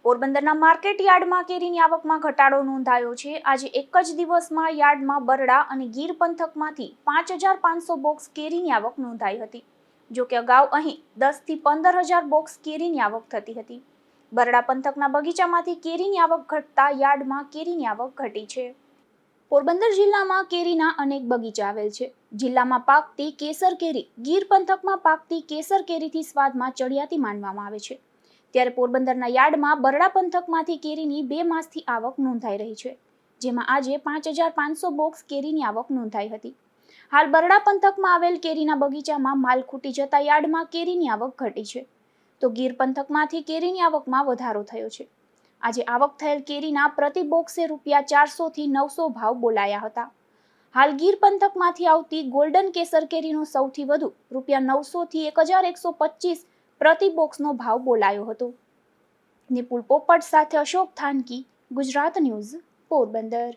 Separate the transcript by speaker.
Speaker 1: પોરબંદરના માર્કેટ યાર્ડમાં કેરીની આવકમાં ઘટાડો નોંધાયો છે। આજે એક જ દિવસમાં યાર્ડમાં બરડા અને ગીર પંથકમાંથી 5,500 બોક્સ કેરીની આવક નોંધાઈ હતી। જો કે અગાઉ અહીં 10 થી 15,000 બોક્સ કેરીની આવક થતી હતી। બરડા પંથકના બગીચામાંથી કેરીની આવક ઘટતા યાર્ડમાં કેરીની આવક ઘટી છે। પોરબંદર જિલ્લામાં કેરીના અનેક બગીચા આવેલ છે। જિલ્લામાં પાકતી કેસર કેરી ગીર પંથકમાં પાકતી કેસર કેરીથી સ્વાદમાં ચડિયાતી માનવામાં આવે છે। ત્યારે પોરબંદરના યાર્ડમાં બરડા પંથકમાંથી કેરીની 2 માસથી આવક નોંધાઈ રહી છે, જેમાં આજે 5,500 બોક્સ કેરીની આવક નોંધાઈ હતી। હાલ બરડા પંથકમાં આવેલ કેરીના બગીચામાં માલ ખૂટી જતા યાર્ડમાં કેરીની આવક ઘટી છે, તો ગીર પંથકમાંથી કેરીની આવકમાં વધારો થયો છે। આજે આવક થયેલ કેરીના પ્રતિ બોક્સે ₹400 થી 900 ભાવ બોલાયા હતા। હાલ ગીર પંથકમાંથી આવતી ગોલ્ડન કેસર કેરીનો સૌથી વધુ ₹900 થી 1,125 પ્રતિ બોક્સનો ભાવ બોલાયો હતો। નિપુલ પોપટ સાથે અશોક થાનકી, ગુજરાત ન્યૂઝ, પોરબંદર।